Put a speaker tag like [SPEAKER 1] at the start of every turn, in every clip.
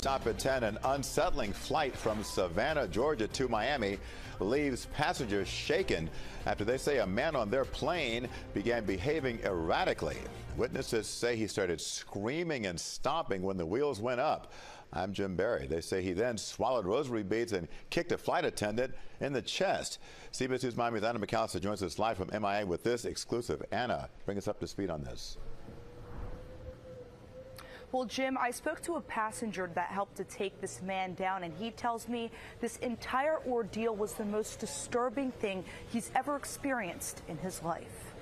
[SPEAKER 1] Stop at 10, an unsettling flight from Savannah, Georgia to Miami leaves passengers shaken after they say a man on their plane began behaving erratically. Witnesses say he started screaming and stomping when the wheels went up. I'm Jim Barry. They say he then swallowed rosary beads and kicked a flight attendant in the chest. CBS News Miami's Anna McAllister joins us live from MIA with this exclusive. Anna, bring us up to speed on this.
[SPEAKER 2] Well, Jim, I spoke to a passenger that helped to take this man down, and he tells me this entire ordeal was the most disturbing thing he's ever experienced in his life.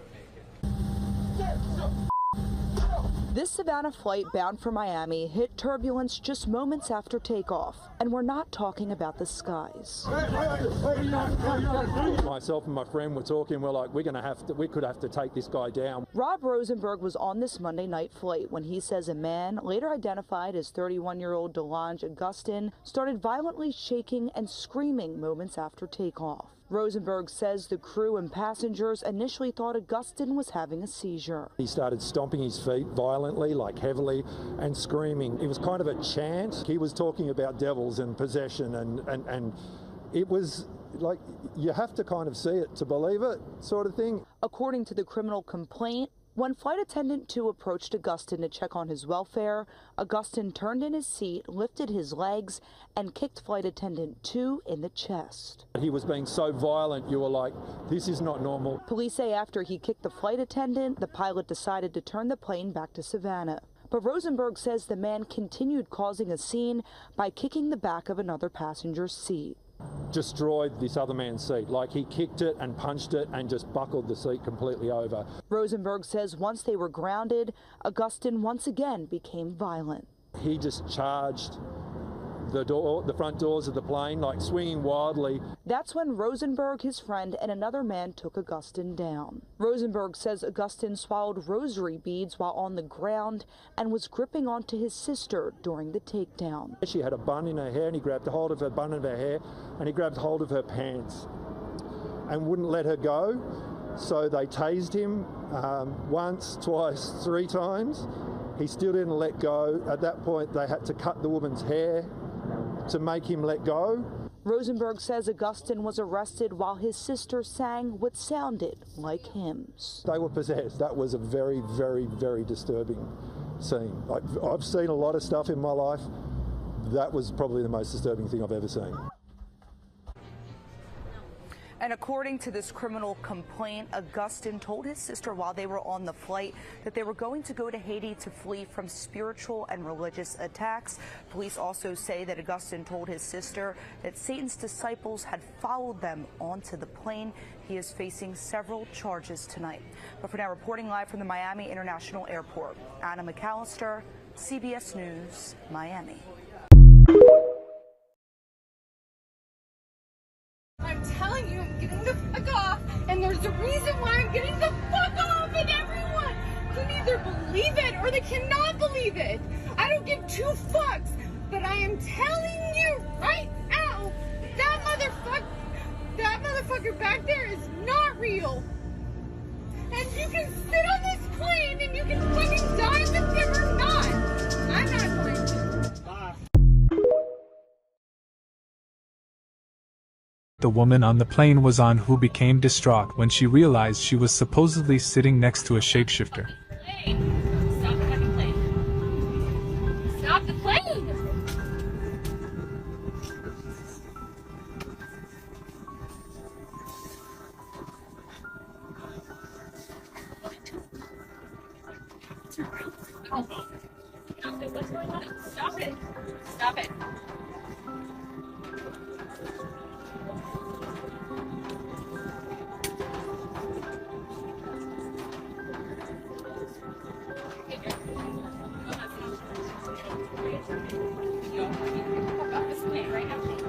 [SPEAKER 2] This Savannah flight bound for Miami hit turbulence just moments after takeoff, and we're not talking about the skies.
[SPEAKER 3] Myself and my friend were talking, we're like, we could have to take this guy down.
[SPEAKER 2] Rob Rosenberg was on this Monday night flight when he says a man, later identified as 31-year-old DeLonge Augustin, started violently shaking and screaming moments after takeoff. Rosenberg says the crew and passengers initially thought Augustin was having a seizure.
[SPEAKER 3] He started stomping his feet violently, like heavily, and screaming. It was kind of a chant. He was talking about devils and possession, and it was like, you have to kind of see it to believe it, sort of thing.
[SPEAKER 2] According to the criminal complaint, when Flight Attendant 2 approached Augustin to check on his welfare, Augustin turned in his seat, lifted his legs, and kicked Flight Attendant 2 in the chest.
[SPEAKER 3] He was being so violent, you were like, this is not normal.
[SPEAKER 2] Police say after he kicked the flight attendant, the pilot decided to turn the plane back to Savannah. But Rosenberg says the man continued causing a scene by kicking the back of another passenger's seat.
[SPEAKER 3] Destroyed this other man's seat. Like, he kicked it and punched it and just buckled the seat completely over.
[SPEAKER 2] Rosenberg says once they were grounded, Augustin once again became violent.
[SPEAKER 3] He just charged the front doors of the plane, like swinging wildly.
[SPEAKER 2] That's when Rosenberg, his friend, and another man took Augustin down. Rosenberg says Augustin swallowed rosary beads while on the ground and was gripping onto his sister during the takedown.
[SPEAKER 3] She had a bun in her hair, and he grabbed hold of her bun of her hair, and he grabbed hold of her pants and wouldn't let her go. So they tased him once, twice, 3 times. He still didn't let go. At that point, they had to cut the woman's hair to make him let go.
[SPEAKER 2] Rosenberg says Augustin was arrested while his sister sang what sounded like hymns.
[SPEAKER 3] They were possessed. That was a very, very, very disturbing scene. I've seen a lot of stuff in my life. That was probably the most disturbing thing I've ever seen.
[SPEAKER 2] And according to this criminal complaint, Augustin told his sister while they were on the flight that they were going to go to Haiti to flee from spiritual and religious attacks. Police also say that Augustin told his sister that Satan's disciples had followed them onto the plane. He is facing several charges tonight. But for now, reporting live from the Miami International Airport, Anna McAllister, CBS News, Miami.
[SPEAKER 4] I'm telling you, I'm getting the fuck off, and there's a reason why I'm getting the fuck off, and everyone can either believe it or they cannot believe it. I don't give 2 fucks, but I am telling you right now, that motherfucker back there is not real. And you can sit on this plane and you can fucking die with him or not. I'm not going to.
[SPEAKER 5] The woman on the plane was on who became distraught when she realized she was supposedly sitting next to a shapeshifter.
[SPEAKER 4] Hey, stop the fucking plane. Stop the plane! Stop it. What's going on? Stop it. Stop it.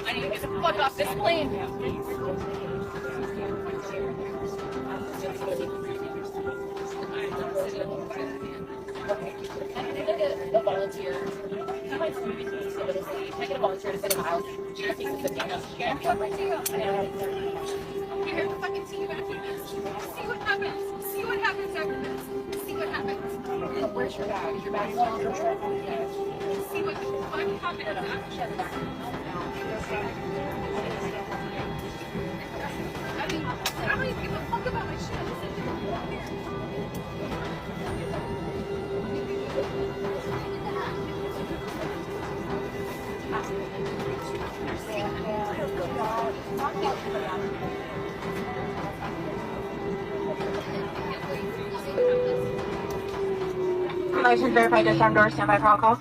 [SPEAKER 4] I need to get the fuck off this plane. I need to get a volunteer. Can I get a volunteer to sit in the house? She just needs to sit down. Here, fucking see you after this. See what happens. See what happens after this. See what happens. Where's your bag? Is your bag still on the truck? See what the fuck I don't even give a fuck about my shit.
[SPEAKER 6] License verified, disarm door, standby for all calls.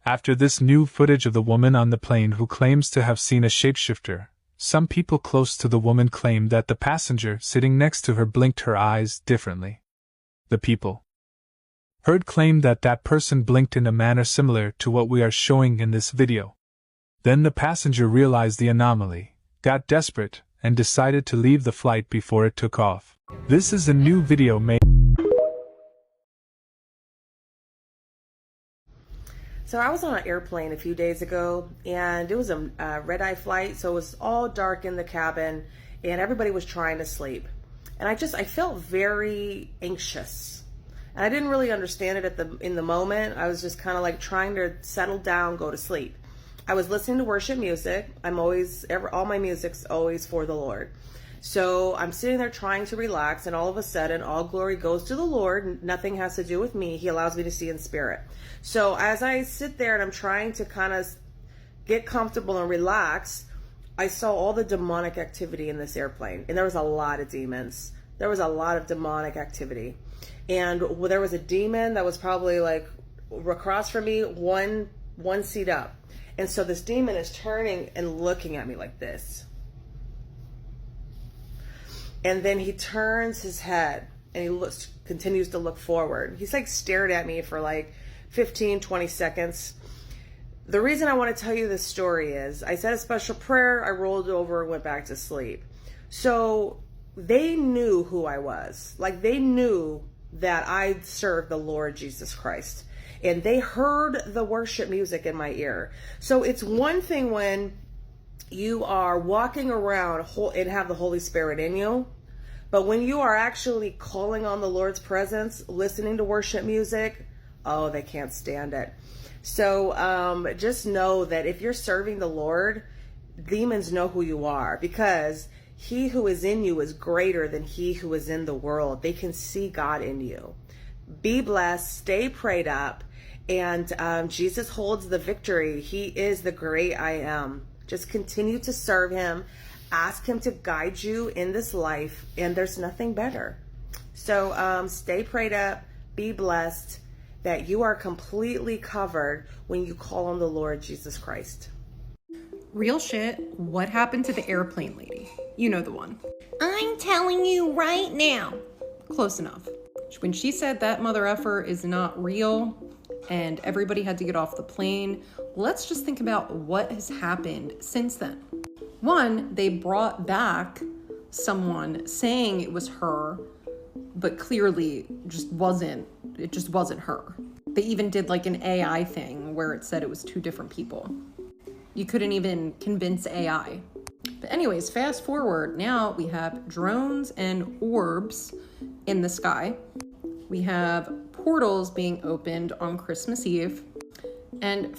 [SPEAKER 5] After this new footage of the woman on the plane who claims to have seen a shapeshifter, some people close to the woman claim that the passenger sitting next to her blinked her eyes differently. The people heard claim that that person blinked in a manner similar to what we are showing in this video. Then the passenger realized the anomaly, got desperate, and decided to leave the flight before it took off. This is a new video made.
[SPEAKER 7] So I was on an airplane a few days ago, and it was a red-eye flight, so it was all dark in the cabin, and everybody was trying to sleep. And I felt very anxious. And I didn't really understand it in the moment. I was just kind of like trying to settle down, go to sleep. I was listening to worship music. All my music's always for the Lord. So I'm sitting there trying to relax, and all of a sudden, all glory goes to the Lord. Nothing has to do with me. He allows me to see in spirit. So as I sit there and I'm trying to kind of get comfortable and relax, I saw all the demonic activity in this airplane. And there was a lot of demons. There was a lot of demonic activity. And there was a demon that was probably like across from me, one seat up. And so this demon is turning and looking at me like this. And then he turns his head and he continues to look forward. He's like stared at me for like 15, 20 seconds. The reason I want to tell you this story is I said a special prayer, I rolled over and went back to sleep. So they knew who I was. Like they knew that I served the Lord Jesus Christ. And they heard the worship music in my ear. So it's one thing when you are walking around and have the Holy Spirit in you, but when you are actually calling on the Lord's presence, listening to worship music, oh, they can't stand it. So just know that if you're serving the Lord, demons know who you are, because he who is in you is greater than he who is in the world. They can see God in you. Be blessed, stay prayed up, And Jesus holds the victory. He is the great I am. Just continue to serve him. Ask him to guide you in this life, and there's nothing better. So stay prayed up, be blessed, that you are completely covered when you call on the Lord Jesus Christ.
[SPEAKER 8] Real shit, what happened to the airplane lady? You know the one.
[SPEAKER 9] I'm telling you right now.
[SPEAKER 8] Close enough. When she said that mother effer is not real and everybody had to get off the plane, let's just think about what has happened since then. One, they brought back someone saying it was her, but clearly it just wasn't her. They even did like an AI thing where it said it was two different people. You couldn't even convince AI. But anyways, fast forward, now we have drones and orbs in the sky. We have portals being opened on Christmas Eve. And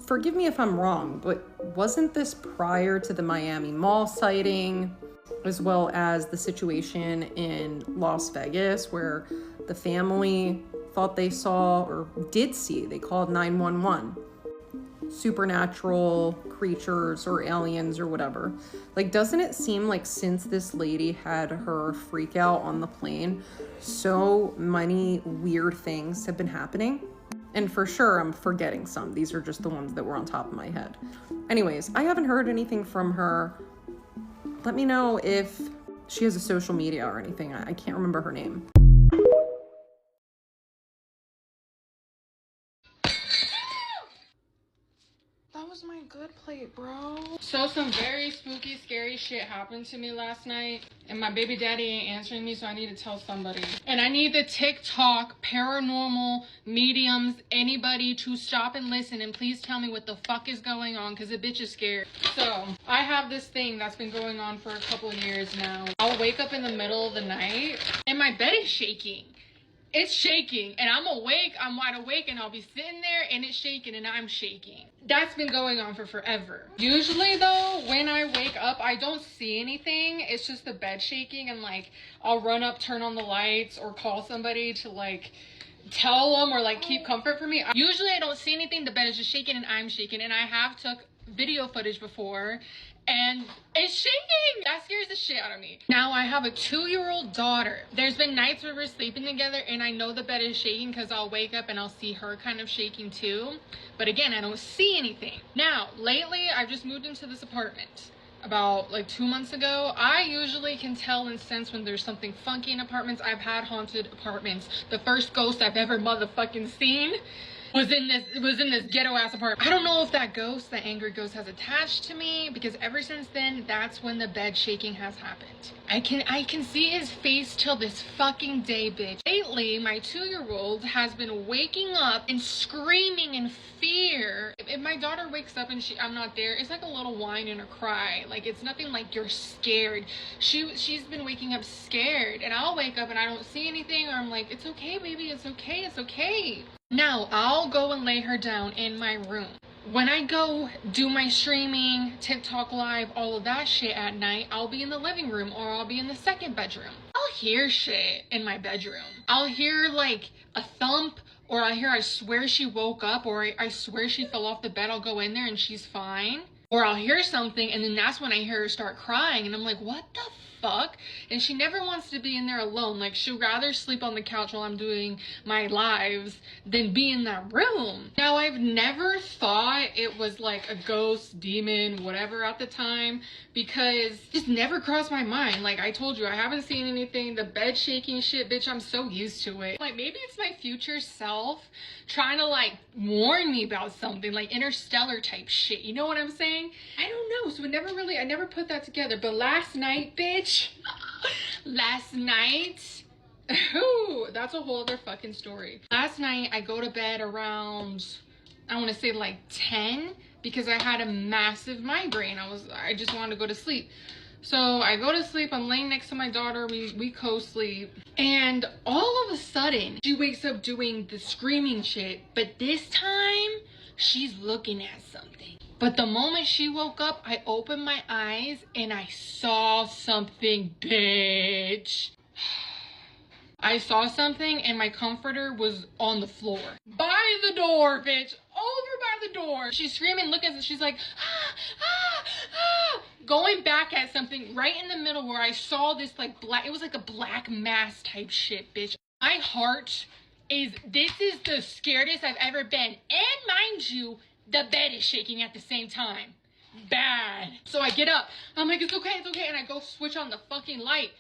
[SPEAKER 8] forgive me if I'm wrong, but wasn't this prior to the Miami Mall sighting, as well as the situation in Las Vegas where the family thought they saw or did see, they called 911, supernatural creatures or aliens or whatever? Like, doesn't it seem like since this lady had her freak out on the plane, so many weird things have been happening? And for sure, I'm forgetting some. These are just the ones that were on top of my head. Anyways, I haven't heard anything from her. Let me know if she has a social media or anything. I can't remember her name.
[SPEAKER 10] That was my good plate, bro. So some very spooky, scary shit happened to me last night, and my baby daddy ain't answering me, so I need to tell somebody. And I need the TikTok, paranormal, mediums, anybody to stop and listen and please tell me what the fuck is going on, because the bitch is scared. So I have this thing that's been going on for a couple of years now. I'll wake up in the middle of the night and my bed is shaking. It's shaking and I'm awake, I'm wide awake, and I'll be sitting there and it's shaking and I'm shaking. That's been going on for forever. Usually though, when I wake up, I don't see anything. It's just the bed shaking, and like I'll run up, turn on the lights, or call somebody to like tell them or like keep comfort for me. Usually I don't see anything, the bed is just shaking and I'm shaking, and I have took video footage before and it's shaking. That scares the shit out of me. Now I have a 2-year-old daughter. There's been nights where we're sleeping together and I know the bed is shaking because I'll wake up and I'll see her kind of shaking too. But again, I don't see anything. Now, lately I've just moved into this apartment about like 2 months ago. I usually can tell and sense when there's something funky in apartments. I've had haunted apartments. The first ghost I've ever motherfucking seen was in this ghetto ass apartment. I don't know if that ghost, the angry ghost, has attached to me, because ever since then, that's when the bed shaking has happened. I can see his face till this fucking day, bitch. Lately, my 2-year-old has been waking up and screaming in fear. If my daughter wakes up and I'm not there, it's like a little whine and a cry. Like, it's nothing like you're scared. She's been waking up scared, and I'll wake up and I don't see anything, or I'm like, it's okay, baby, it's okay, it's okay. Now, I'll go and lay her down in my room. When I go do my streaming, TikTok live, all of that shit at night, I'll be in the living room or I'll be in the second bedroom. I'll hear shit in my bedroom. I'll hear like a thump, or I'll hear I swear she woke up, or I swear she fell off the bed. I'll go in there and she's fine. Or I'll hear something and then that's when I hear her start crying and I'm like, what the fuck? And she never wants to be in there alone. Like, she'd rather sleep on the couch while I'm doing my lives than be in that room. Now, I've never thought it was like a ghost, demon, whatever at the time, because it just never crossed my mind. Like I told you, I haven't seen anything. The bed shaking shit, bitch, I'm so used to it. Like, maybe it's my future self trying to like warn me about something, like interstellar type shit. You know what I'm saying? I don't know. So I never put that together. But last night, bitch, last night, ooh, that's a whole other fucking story. Last night, I go to bed around, I want to say like 10, because I had a massive migraine. I just wanted to go to sleep. So I go to sleep, I'm laying next to my daughter, we co-sleep, and all of a sudden, she wakes up doing the screaming shit, but this time, she's looking at something. But the moment she woke up, I opened my eyes, and I saw something, bitch. I saw something and my comforter was on the floor. By the door, bitch. Over by the door. She's screaming, look at it. She's like, ah, ah, ah. Going back at something right in the middle where I saw this like black, it was like a black mass type shit, bitch. My heart is, this is the scaredest I've ever been. And mind you, the bed is shaking at the same time. Bad. So I get up. I'm like, it's okay, it's okay. And I go switch on the fucking light.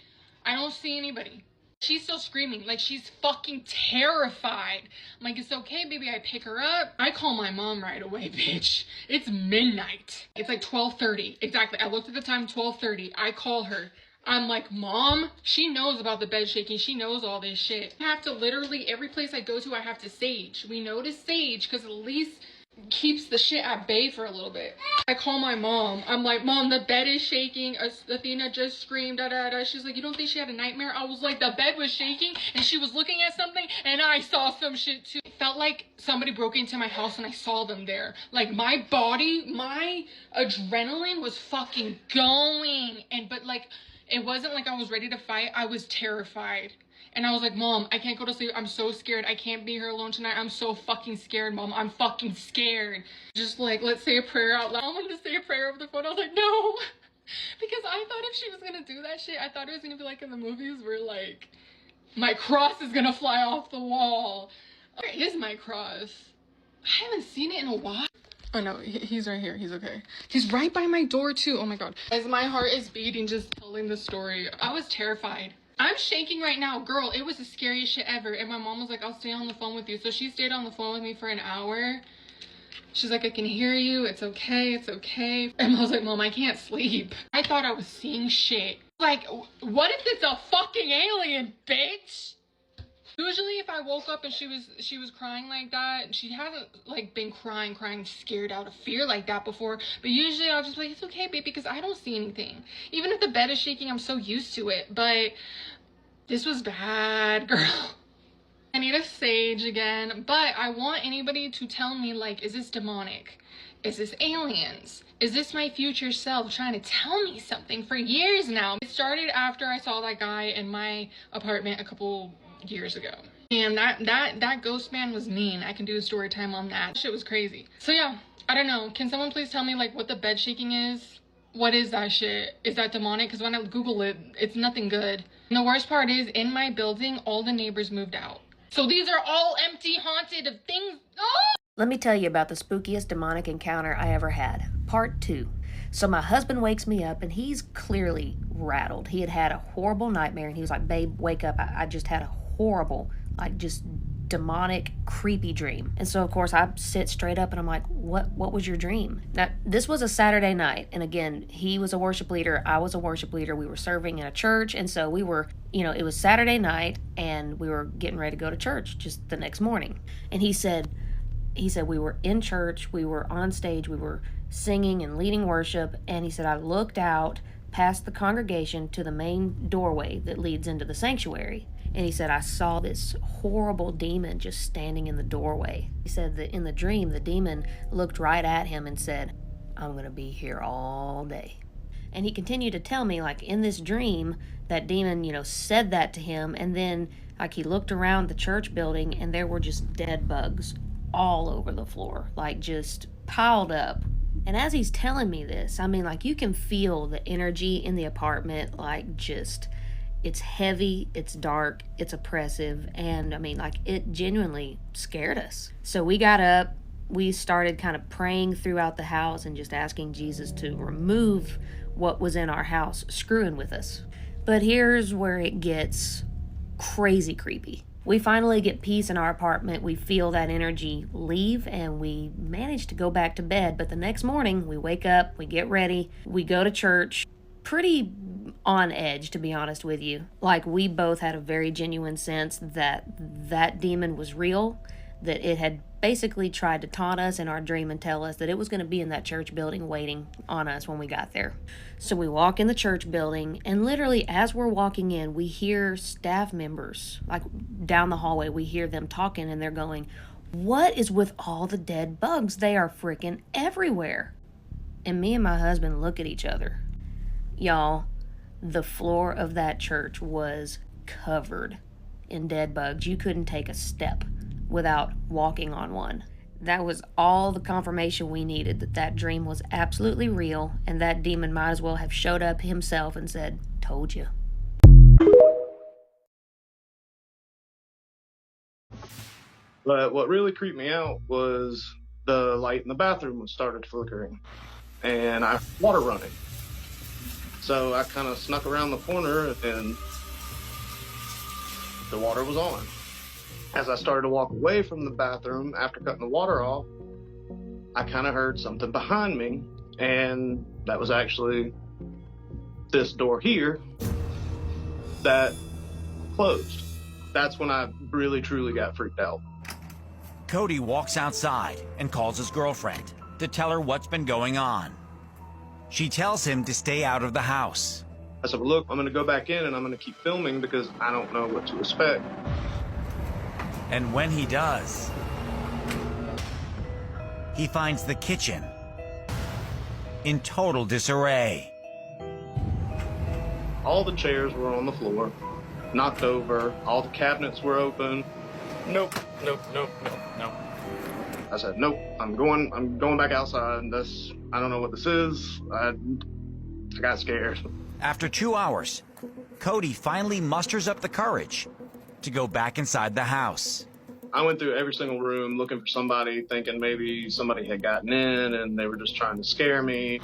[SPEAKER 10] I don't see anybody. She's still screaming, like she's fucking terrified. I'm like, it's okay, baby. I pick her up. I call my mom right away, bitch. It's midnight. It's like 12:30. Exactly. I looked at the time, 12:30. I call her. I'm like, Mom, she knows about the bed shaking. She knows all this shit. I have to literally, every place I go to, I have to sage. We know to sage because at least keeps the shit at bay for a little bit. I call my mom. I'm like, Mom, the bed is shaking. Athena just screamed, da da da. She's like, you don't think she had a nightmare? I was like, the bed was shaking and she was looking at something and I saw some shit too. It felt like somebody broke into my house and I saw them there. Like my body, my adrenaline was fucking going. But like, it wasn't like I was ready to fight. I was terrified. And I was like, Mom, I can't go to sleep. I'm so scared. I can't be here alone tonight. I'm so fucking scared, Mom. I'm fucking scared. Just like, let's say a prayer out loud. I wanted to say a prayer over the phone. I was like, no. Because I thought if she was going to do that shit, I thought it was going to be like in the movies where like, my cross is going to fly off the wall. Where is my cross? I haven't seen it in a while. Oh no, he's right here. He's okay. He's right by my door too. Oh my God. As my heart is beating just telling the story. I was terrified. I'm shaking right now. Girl, it was the scariest shit ever. And my mom was like, I'll stay on the phone with you. So she stayed on the phone with me for an hour. She's like, I can hear you. It's okay. It's okay. And I was like, Mom, I can't sleep. I thought I was seeing shit. Like, what if it's a fucking alien, bitch? Usually if I woke up and she was crying like that, she hasn't like been crying scared out of fear like that before, but usually I'll just be like, it's okay, baby, because I don't see anything. Even if the bed is shaking, I'm so used to it, but this was bad, girl. I need a sage again, but I want anybody to tell me, like, is this demonic? Is this aliens? Is this my future self trying to tell me something for years now? It started after I saw that guy in my apartment a couple years ago. And that ghost man was mean. I can do a story time on that. Shit was crazy. So yeah, I don't know. Can someone please tell me like what the bed shaking is? What is that shit? Is that demonic? Because when I Google it, it's nothing good. And the worst part is, in my building, all the neighbors moved out. So these are all empty, haunted of things. Oh!
[SPEAKER 11] Let me tell you about the spookiest demonic encounter I ever had. Part 2. So my husband wakes me up and he's clearly rattled. He had had a horrible nightmare and he was like, babe, wake up. I just had a horrible, like just demonic, creepy dream. And so of course I sit straight up and I'm like, what was your dream? Now, this was a Saturday night. And again, he was a worship leader. I was a worship leader. We were serving in a church. And so we were, it was Saturday night and we were getting ready to go to church just the next morning. And he said we were in church, we were on stage, we were singing and leading worship. And he said, I looked out past the congregation to the main doorway that leads into the sanctuary. And he said, I saw this horrible demon just standing in the doorway. He said that in the dream, the demon looked right at him and said, I'm going to be here all day. And he continued to tell me, like, in this dream, that demon, said that to him. And then, like, he looked around the church building and there were just dead bugs all over the floor, like, just piled up. And as he's telling me this, I mean, like, you can feel the energy in the apartment, like, just... It's heavy, it's dark, it's oppressive, and I mean, like, it genuinely scared us. So we got up, we started kind of praying throughout the house and just asking Jesus to remove what was in our house screwing with us. But here's where it gets crazy creepy. We finally get peace in our apartment, we feel that energy leave, and we manage to go back to bed. But the next morning, we wake up, we get ready, we go to church. Pretty on edge, to be honest with you. Like, we both had a very genuine sense that that demon was real, that it had basically tried to taunt us in our dream and tell us that it was going to be in that church building waiting on us when we got there. So we walk in the church building, and literally as we're walking in, we hear staff members, like down the hallway, we hear them talking, and they're going, what is with all the dead bugs? They are freaking everywhere. And me and my husband look at each other. Y'all, the floor of that church was covered in dead bugs. You couldn't take a step without walking on one. That was all the confirmation we needed that that dream was absolutely real, and that demon might as well have showed up himself and said, "Told you."
[SPEAKER 12] But what really creeped me out was the light in the bathroom started flickering, and I heard water running. So I kind of snuck around the corner, and the water was on. As I started to walk away from the bathroom after cutting the water off, I kind of heard something behind me, and that was actually this door here that closed. That's when I really truly got freaked out.
[SPEAKER 13] Cody walks outside and calls his girlfriend to tell her what's been going on. She tells him to stay out of the house.
[SPEAKER 12] I said, well, look, I'm going to go back in and I'm going to keep filming because I don't know what to expect.
[SPEAKER 13] And when he does, he finds the kitchen in total disarray.
[SPEAKER 12] All the chairs were on the floor, knocked over. All the cabinets were open. Nope. I said, nope, I'm going back outside. I don't know what this is. I got scared.
[SPEAKER 13] After 2 hours, Cody finally musters up the courage to go back inside the house.
[SPEAKER 12] I went through every single room looking for somebody, thinking maybe somebody had gotten in and they were just trying to scare me.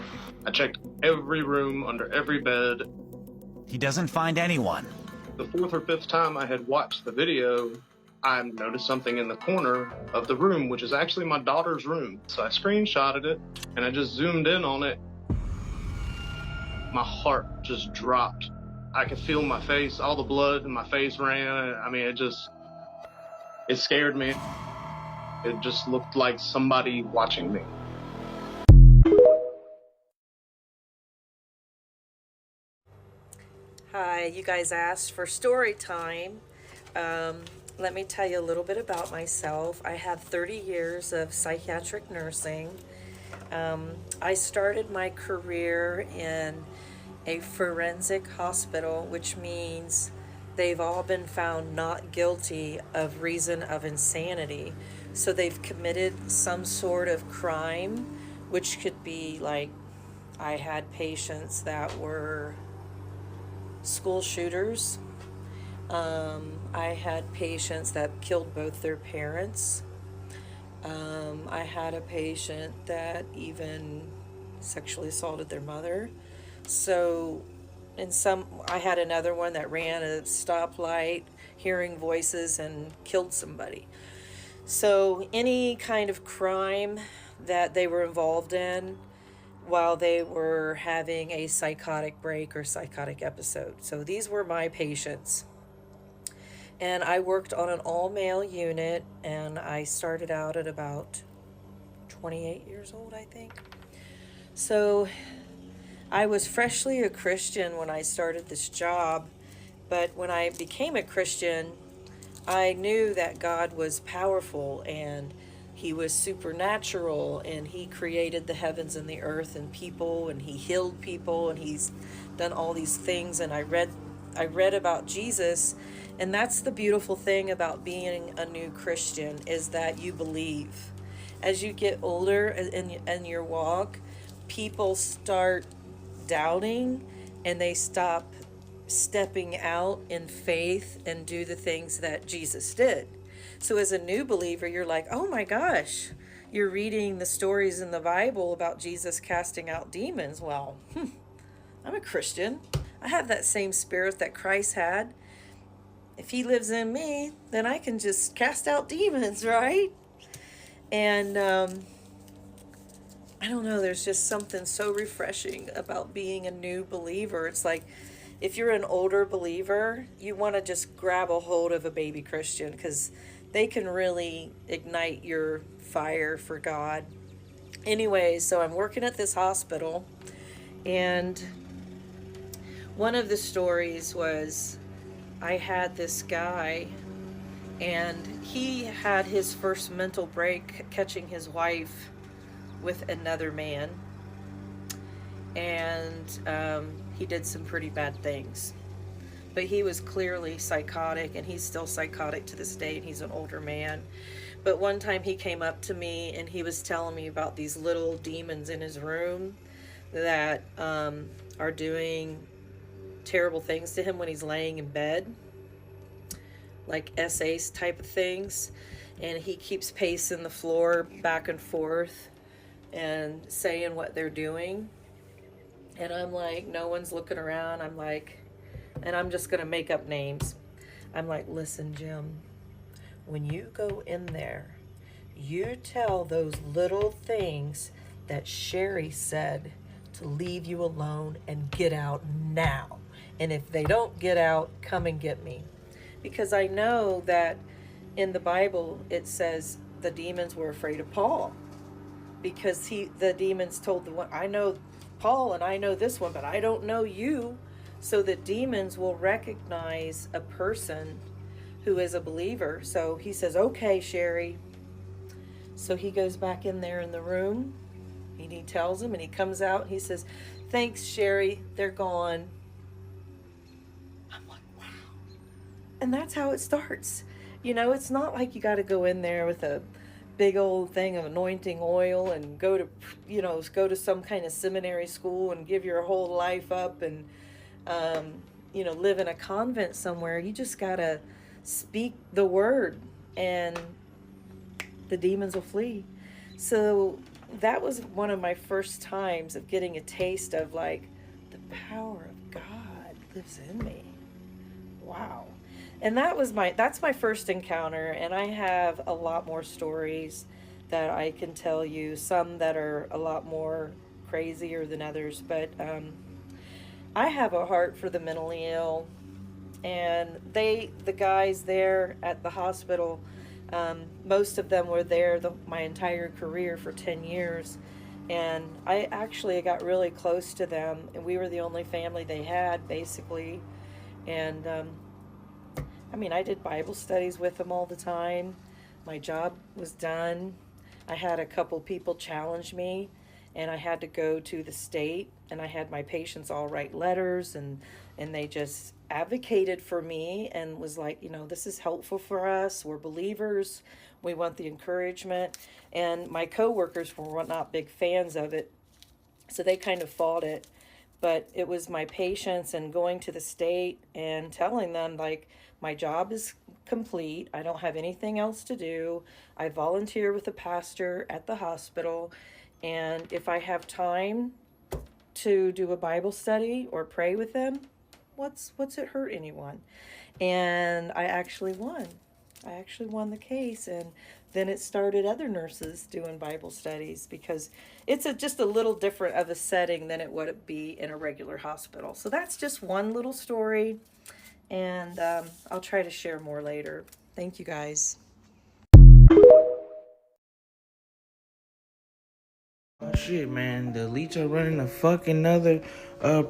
[SPEAKER 12] I checked every room, under every bed.
[SPEAKER 13] He doesn't find anyone.
[SPEAKER 12] The 4th or 5th time I had watched the video, I noticed something in the corner of the room, which is actually my daughter's room. So I screenshotted it and I just zoomed in on it. My heart just dropped. I could feel my face, all the blood in my face ran. I mean, it scared me. It just looked like somebody watching me.
[SPEAKER 14] Hi, you guys asked for story time. Let me tell you a little bit about myself. I have 30 years of psychiatric nursing. I started my career in a forensic hospital, which means they've all been found not guilty of reason of insanity. So they've committed some sort of crime, which could be like, I had patients that were school shooters. I had patients that killed both their parents. I had a patient that even sexually assaulted their mother. So I had another one that ran a stoplight, hearing voices, and killed somebody. So any kind of crime that they were involved in while they were having a psychotic break or psychotic episode. So these were my patients. And I worked on an all-male unit, and I started out at about 28 years old, I think. So I was freshly a Christian when I started this job, but when I became a Christian, I knew that God was powerful and he was supernatural, and he created the heavens and the earth and people, and he healed people, and he's done all these things. And I read about Jesus, and that's the beautiful thing about being a new Christian, is that you believe. As you get older in your walk, people start doubting, and they stop stepping out in faith and do the things that Jesus did. So as a new believer, you're like, oh my gosh, you're reading the stories in the Bible about Jesus casting out demons. Well, I'm a Christian. I have that same spirit that Christ had. If he lives in me, then I can just cast out demons, right? And I don't know, there's just something so refreshing about being a new believer. It's like, if you're an older believer, you want to just grab a hold of a baby Christian, because they can really ignite your fire for God. Anyway, so I'm working at this hospital, and one of the stories was I had this guy, and he had his first mental break catching his wife with another man, and he did some pretty bad things. but he was clearly psychotic, and he's still psychotic to this day, and he's an older man. But one time he came up to me and he was telling me about these little demons in his room that are doing terrible things to him when he's laying in bed, like essays type of things. And he keeps pacing the floor back and forth and saying what they're doing. And I'm like, no one's looking around. I'm like, and I'm just going to make up names. I'm like, listen, Jim, when you go in there, you tell those little things that Sherry said to leave you alone and get out now. And if they don't get out, come and get me. Because I know that in the Bible, it says the demons were afraid of Paul. Because the demons told the one, I know Paul and I know this one, but I don't know you. So the demons will recognize a person who is a believer. So he says, okay, Sherry. So he goes back in there in the room and he tells him, and he comes out and he says, thanks, Sherry, they're gone. I'm like, wow. And that's how it starts. You know, it's not like you got to go in there with a big old thing of anointing oil and go to some kind of seminary school and give your whole life up and, live in a convent somewhere. You just got to speak the word and the demons will flee. So that was one of my first times of getting a taste of like the power of God lives in me. Wow. And that's my first encounter, and I have a lot more stories that I can tell you, some that are a lot more crazier than others, but I have a heart for the mentally ill, and the guys there at the hospital, most of them were there my entire career for 10 years, and I actually got really close to them, and we were the only family they had, basically, and I did Bible studies with them all the time. My job was done. I had a couple people challenge me, and I had to go to the state, and I had my patients all write letters, and they just advocated for me and was like, this is helpful for us. We're believers. We want the encouragement. And my coworkers were not big fans of it, so they kind of fought it. But it was my patients and going to the state and telling them, like, my job is complete. I don't have anything else to do. I volunteer with a pastor at the hospital. And if I have time to do a Bible study or pray with them, what's it hurt anyone? And I actually won. I actually won the case. And then it started other nurses doing Bible studies because it's just a little different of a setting than it would be in a regular hospital. So that's just one little story. And I'll try to share more later. Thank you, guys.
[SPEAKER 15] Oh shit, man. The elites are running a fucking other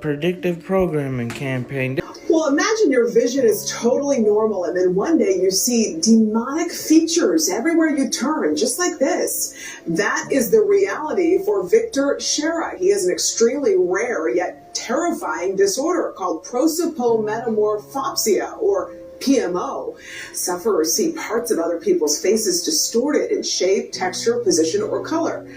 [SPEAKER 15] predictive programming campaign.
[SPEAKER 16] Well, imagine your vision is totally normal, and then one day you see demonic features everywhere you turn, just like this. That is the reality for Victor Shera. He has an extremely rare yet terrifying disorder called prosopagnosia, or PMO. Sufferers see parts of other people's faces distorted in shape, texture, position, or color.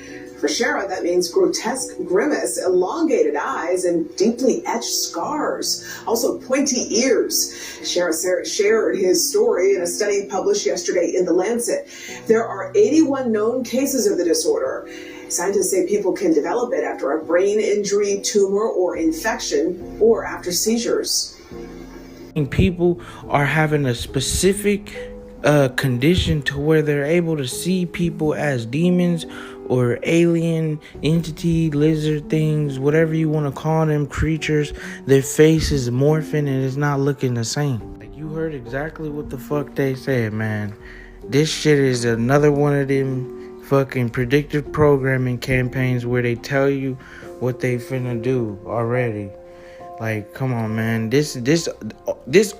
[SPEAKER 16] For Shera, that means grotesque grimace, elongated eyes, and deeply etched scars. Also pointy ears. Shera shared his story in a study published yesterday in The Lancet. There are 81 known cases of the disorder. Scientists say people can develop it after a brain injury, tumor, or infection, or after seizures.
[SPEAKER 15] People are having a specific condition to where they're able to see people as demons or alien entity, lizard things, whatever you want to call them, creatures. Their face is morphing and it's not looking the same. Like, you heard exactly what the fuck they said, man. This shit is another one of them fucking predictive programming campaigns where they tell you what they finna do already. Like, come on, man. This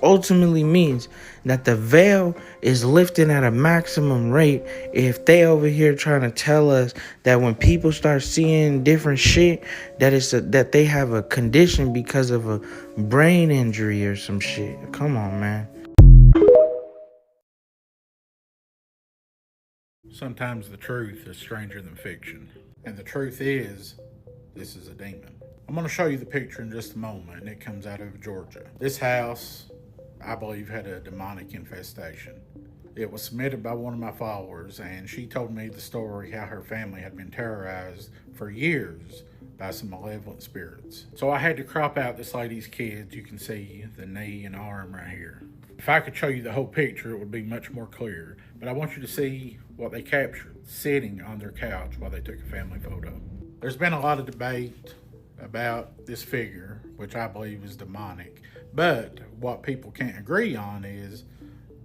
[SPEAKER 15] ultimately means that the veil is lifting at a maximum rate. If they over here trying to tell us that when people start seeing different shit, that they have a condition because of a brain injury or some shit. Come on, man.
[SPEAKER 17] Sometimes the truth is stranger than fiction. And the truth is, this is a demon. I'm going to show you the picture in just a moment, and it comes out of Georgia. This house, I believe, had a demonic infestation. It was submitted by one of my followers, and she told me the story how her family had been terrorized for years by some malevolent spirits. So I had to crop out this lady's kids. You can see the knee and arm right here. If I could show you the whole picture, it would be much more clear. But I want you to see what they captured sitting on their couch while they took a family photo. There's been a lot of debate about this figure, which I believe is demonic. But what people can't agree on is,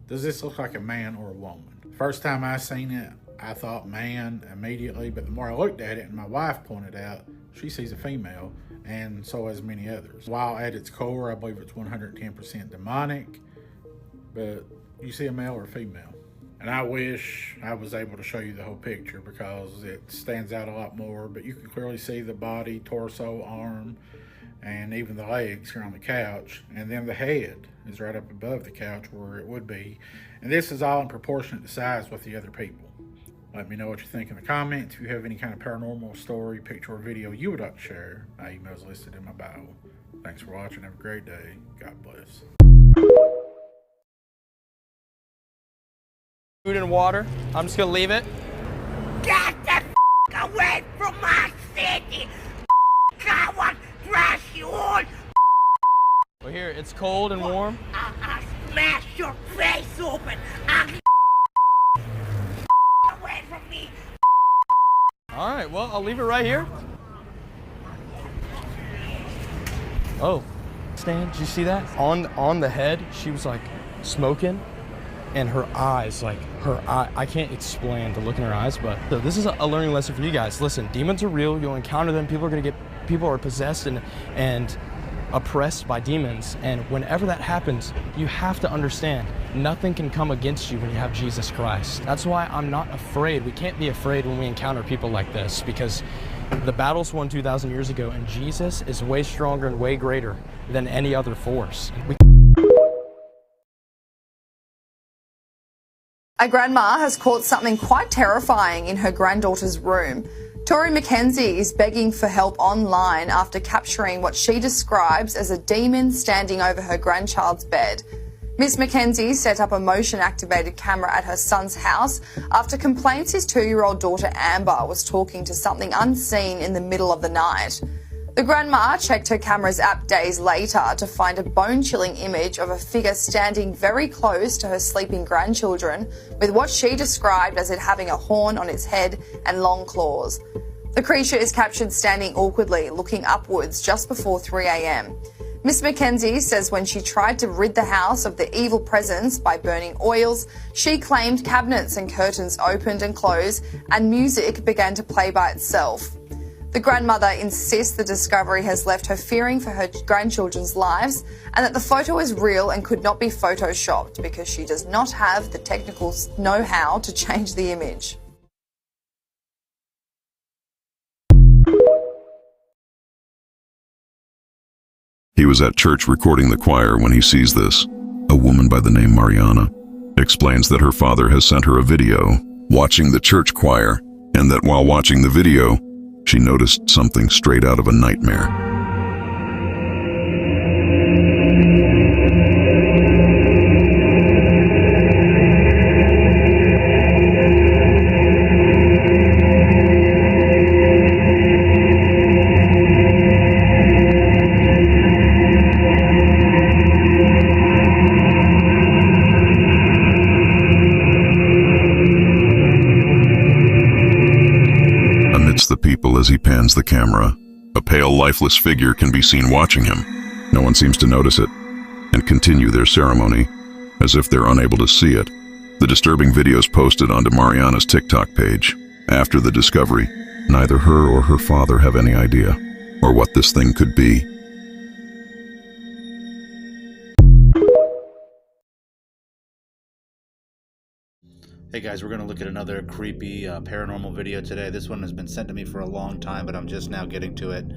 [SPEAKER 17] does this look like a man or a woman? First time I seen it, I thought man immediately, but the more I looked at it, and my wife pointed out, she sees a female, and so has many others. While at its core, I believe it's 110% demonic, but you see a male or a female. And I wish I was able to show you the whole picture because it stands out a lot more, but you can clearly see the body, torso, arm, and even the legs here on the couch. And then the head is right up above the couch where it would be. And this is all in proportionate to size with the other people. Let me know what you think in the comments. If you have any kind of paranormal story, picture, or video you would like to share, my email is listed in my bio. Thanks for watching. Have a great day. God bless.
[SPEAKER 18] Food and water. I'm just gonna leave it.
[SPEAKER 9] Get the f*** away from my city! I want to trash you all!
[SPEAKER 18] Well, here, it's cold and warm.
[SPEAKER 9] I'll smash your face open! Away from me!
[SPEAKER 18] All right, well, I'll leave it right here. Oh, Stan, did you see that? On the head, she was like smoking. And her eyes, I can't explain the look in her eyes, but so this is a learning lesson for you guys. Listen, demons are real. You'll encounter them. People are possessed and oppressed by demons. And whenever that happens, you have to understand nothing can come against you when you have Jesus Christ. That's why I'm not afraid. We can't be afraid when we encounter people like this, because the battles won 2,000 years ago, and Jesus is way stronger and way greater than any other force.
[SPEAKER 19] A grandma has caught something quite terrifying in her granddaughter's room. Tori McKenzie is begging for help online after capturing what she describes as a demon standing over her grandchild's bed. Miss McKenzie set up a motion-activated camera at her son's house after complaints his 2-year-old daughter Amber was talking to something unseen in the middle of the night. The grandma checked her camera's app days later to find a bone-chilling image of a figure standing very close to her sleeping grandchildren, with what she described as it having a horn on its head and long claws. The creature is captured standing awkwardly, looking upwards just before 3 a.m. Miss McKenzie says when she tried to rid the house of the evil presence by burning oils, she claimed cabinets and curtains opened and closed and music began to play by itself. The grandmother insists the discovery has left her fearing for her grandchildren's lives and that the photo is real and could not be photoshopped because she does not have the technical know-how to change the image.
[SPEAKER 20] He was at church recording the choir when he sees this. A woman by the name Mariana explains that her father has sent her a video watching the church choir, and that while watching the video, she noticed something straight out of a nightmare. The people as he pans the camera. A pale, lifeless figure can be seen watching him. No one seems to notice it and continue their ceremony as if they're unable to see it. The disturbing videos posted onto Mariana's TikTok page. After the discovery, neither her or her father have any idea or what this thing could be.
[SPEAKER 21] Hey guys, we're going to look at another creepy paranormal video today. This one has been sent to me for a long time, but I'm just now getting to it.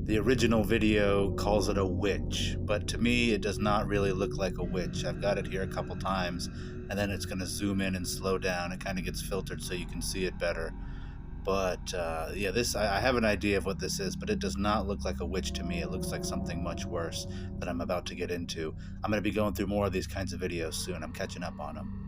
[SPEAKER 21] The original video calls it a witch, but to me it does not really look like a witch. I've got it here a couple times, and then it's going to zoom in and slow down. It kind of gets filtered so you can see it better. But yeah, I have an idea of what this is, but it does not look like a witch to me. It looks like something much worse that I'm about to get into. I'm going to be going through more of these kinds of videos soon. I'm catching up on them.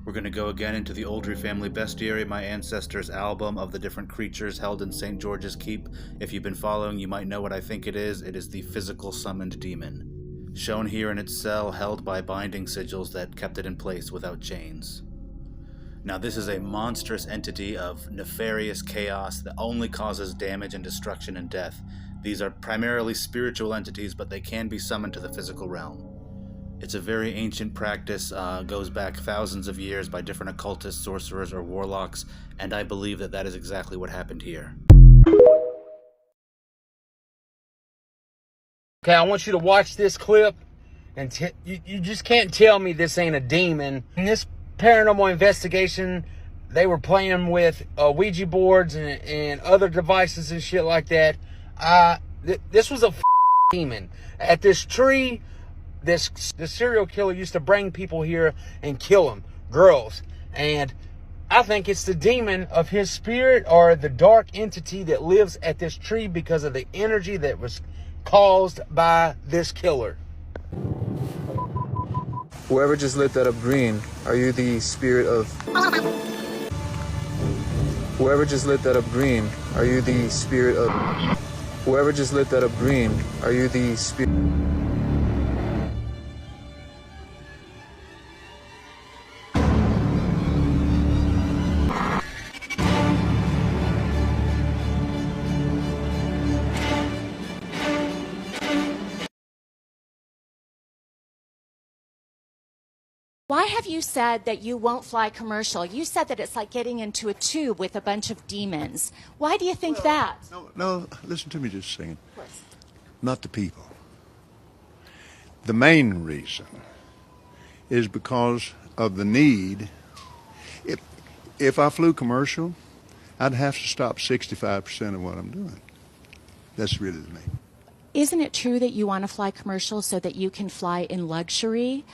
[SPEAKER 21] We're going to go again into the Oldry family bestiary, my ancestors' album of the different creatures held in St. George's Keep. If you've been following, you might know what I think it is. It is the physical summoned demon, shown here in its cell, held by binding sigils that kept it in place without chains. Now, this is a monstrous entity of nefarious chaos that only causes damage and destruction and death. These are primarily spiritual entities, but they can be summoned to the physical realm. It's a very ancient practice, goes back thousands of years by different occultists, sorcerers, or warlocks, and I believe that that is exactly what happened here.
[SPEAKER 22] Okay, I want you to watch this clip, and you just can't tell me this ain't a demon. In this paranormal investigation, they were playing with Ouija boards and other devices and shit like that. This was a demon. At this tree, this serial killer used to bring people here and kill them, girls. And I think it's the demon of his spirit or the dark entity that lives at this tree because of the energy that was caused by this killer.
[SPEAKER 23] Whoever just lit that up green, are you the spirit of... Whoever just lit that up green, are you the spirit of... Whoever just lit that up green, are you the spirit...
[SPEAKER 24] Why have you said that you won't fly commercial? You said that it's like getting into a tube with a bunch of demons. Why do you think that?
[SPEAKER 25] No, listen to me just a second. Not the people. The main reason is because of the need. If I flew commercial, I'd have to stop 65% of what I'm doing. That's really the main.
[SPEAKER 24] Isn't it true that you want to fly commercial so that you can fly in luxury?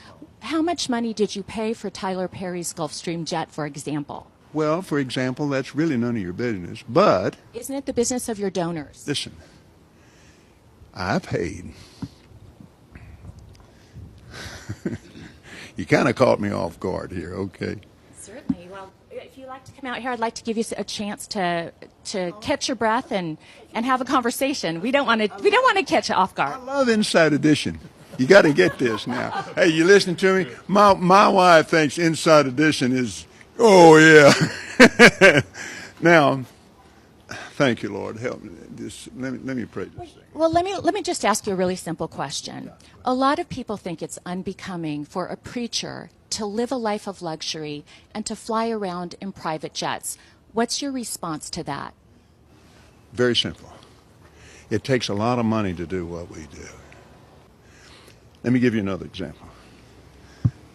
[SPEAKER 24] How much money did you pay for Tyler Perry's Gulfstream jet, for example?
[SPEAKER 25] Well, for example, that's really none of your business, but...
[SPEAKER 24] Isn't it the business of your donors?
[SPEAKER 25] Listen, I paid. You kind of caught me off guard here, okay?
[SPEAKER 24] Certainly. Well, if you'd like to come out here, I'd like to give you a chance to catch your breath and have a conversation. We don't want to catch you off guard.
[SPEAKER 25] I love Inside Edition. You got to get this now. Hey, you listening to me? My wife thinks Inside Edition is, oh yeah. Now, thank you, Lord. Help me. Let me pray this thing.
[SPEAKER 24] Well, let me just ask you a really simple question. A lot of people think it's unbecoming for a preacher to live a life of luxury and to fly around in private jets. What's your response to that?
[SPEAKER 25] Very simple. It takes a lot of money to do what we do. Let me give you another example.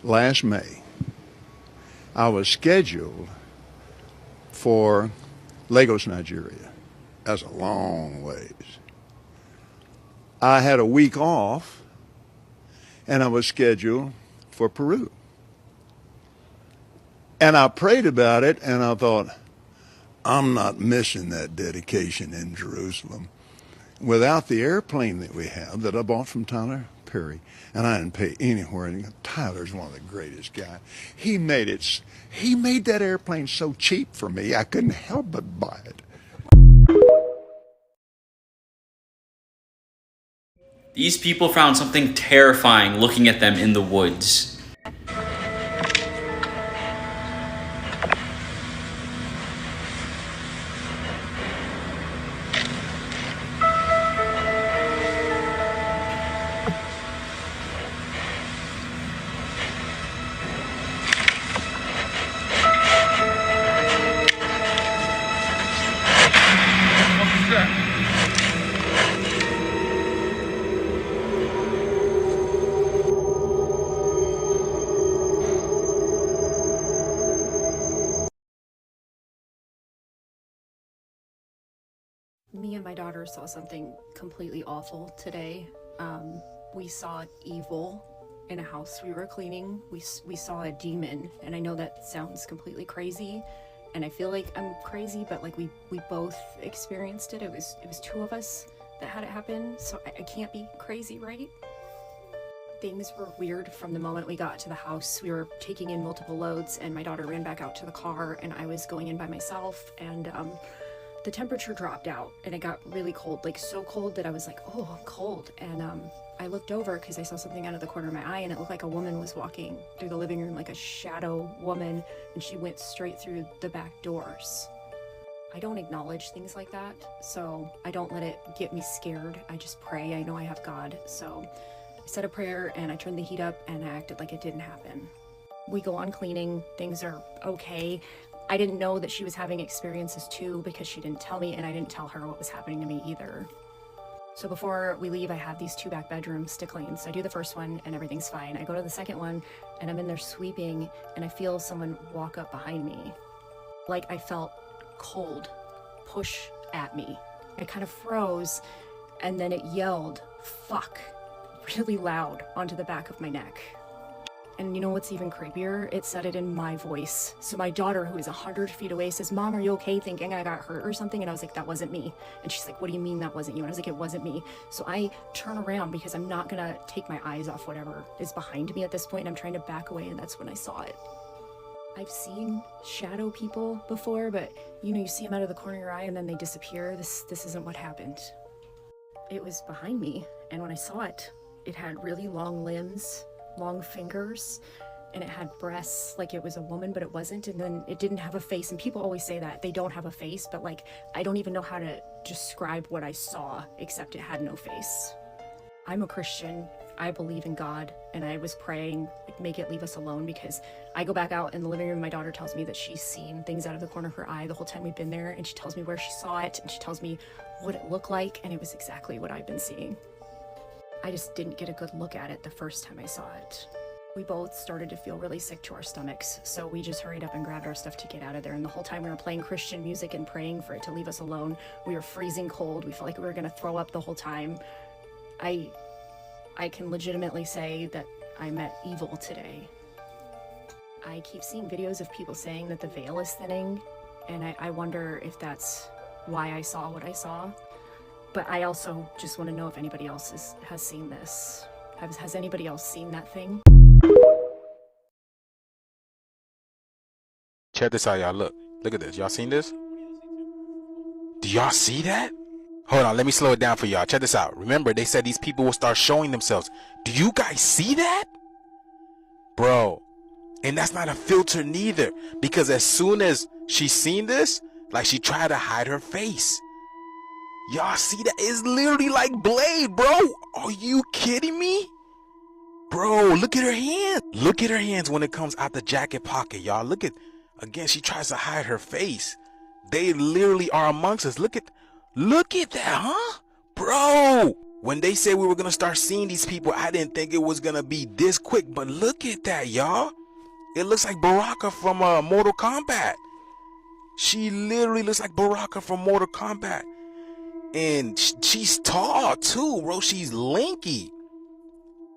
[SPEAKER 25] Last May, I was scheduled for Lagos, Nigeria. That's a long ways. I had a week off, and I was scheduled for Peru. And I prayed about it, and I thought, I'm not missing that dedication in Jerusalem. Without the airplane that we have that I bought from Tyler Perry, and I didn't pay anywhere. Tyler's one of the greatest guys. He made that airplane so cheap for me, I couldn't help but buy it.
[SPEAKER 26] These people found something terrifying looking at them in the woods.
[SPEAKER 1] Me and my daughter saw something completely awful today. We saw evil in a house we were cleaning. We saw a demon, and I know that sounds completely crazy, and I feel like I'm crazy, but like we both experienced it. It was two of us that had it happen, so I can't be crazy, right? Things were weird from the moment we got to the house. We were taking in multiple loads, and my daughter ran back out to the car, and I was going in by myself, and the temperature dropped out, and it got really cold, like so cold that I was like, oh, I'm cold. And I looked over because I saw something out of the corner of my eye, and it looked like a woman was walking through the living room, like a shadow woman, and she went straight through the back doors. I don't acknowledge things like that, so I don't let it get me scared. I just pray. I know I have God, so I said a prayer, and I turned the heat up, and I acted like it didn't happen. We go on cleaning. Things are okay. I didn't know that she was having experiences too because she didn't tell me, and I didn't tell her what was happening to me either. So before we leave, I have these 2 back bedrooms to clean. So I do the first one and everything's fine. I go to the second one and I'm in there sweeping, and I feel someone walk up behind me. Like I felt cold push at me. I kind of froze, and then it yelled, "Fuck," really loud onto the back of my neck. And you know what's even creepier? It said it in my voice. So my daughter, who is 100 feet away, says, "Mom, are you okay?" Thinking I got hurt or something. And I was like, that wasn't me. And she's like, "What do you mean that wasn't you?" And I was like, it wasn't me. So I turn around because I'm not gonna take my eyes off whatever is behind me at this point. And I'm trying to back away, and that's when I saw it. I've seen shadow people before, but you know, you see them out of the corner of your eye and then they disappear. This isn't what happened. It was behind me, and when I saw it, it had really long limbs, long fingers, and it had breasts like it was a woman, but it wasn't. And then it didn't have a face, and people always say that they don't have a face, but like I don't even know how to describe what I saw except it had no face. I'm a Christian. I believe in God, and I was praying, like, make it leave us alone, because I go back out in the living room. My daughter tells me that she's seen things out of the corner of her eye the whole time we've been there, and she tells me where she saw it, and she tells me what it looked like, and it was exactly what I've been seeing. I just didn't get a good look at it the first time I saw it. We both started to feel really sick to our stomachs, so we just hurried up and grabbed our stuff to get out of there. And the whole time we were playing Christian music and praying for it to leave us alone. We were freezing cold. We felt like we were gonna throw up the whole time. I can legitimately say that I met evil today. I keep seeing videos of people saying that the veil is thinning, and I wonder if that's why I saw what I saw. But I also just want to know if anybody else has seen this. Has anybody else seen that thing?
[SPEAKER 2] Check this out, y'all. Look at this. Y'all seen this? Do y'all see that? Hold on, let me slow it down for y'all. Check this out. Remember, they said these people will start showing themselves. Do you guys see that? Bro. And that's not a filter neither. Because as soon as she seen this, like, she tried to hide her face. Y'all see that? It's literally like Blade, bro. Are you kidding me? Bro, look at her hands. Look at her hands when it comes out the jacket pocket, y'all. Look at, again, she tries to hide her face. They literally are amongst us. Look at that, huh? Bro, when they said we were going to start seeing these people, I didn't think it was going to be this quick. But look at that, y'all. It looks like Baraka from Mortal Kombat. She literally looks like Baraka from Mortal Kombat. And she's tall, too, bro. She's lanky.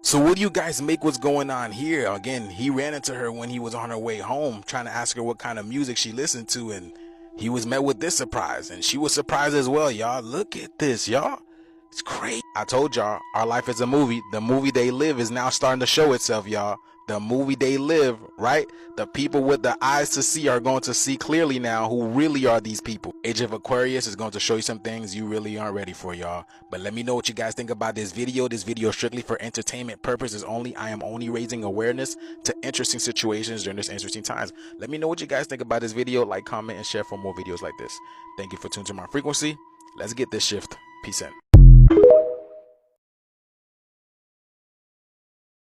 [SPEAKER 2] So what do you guys make what's going on here? Again, he ran into her when he was on her way home, trying to ask her what kind of music she listened to, and he was met with this surprise, and she was surprised as well, y'all. Look at this, y'all. It's crazy. I told y'all, our life is a movie. The movie they live is now starting to show itself, y'all. The movie they live, right? The people with the eyes to see are going to see clearly now who really are these people. Age of Aquarius is going to show you some things you really aren't ready for, y'all. But let me know what you guys think about this video. This video is strictly for entertainment purposes only. I am only raising awareness to interesting situations during this interesting times. Let me know what you guys think about this video. Like, comment, and share for more videos like this. Thank you for tuning to my frequency. Let's get this shift. Peace out.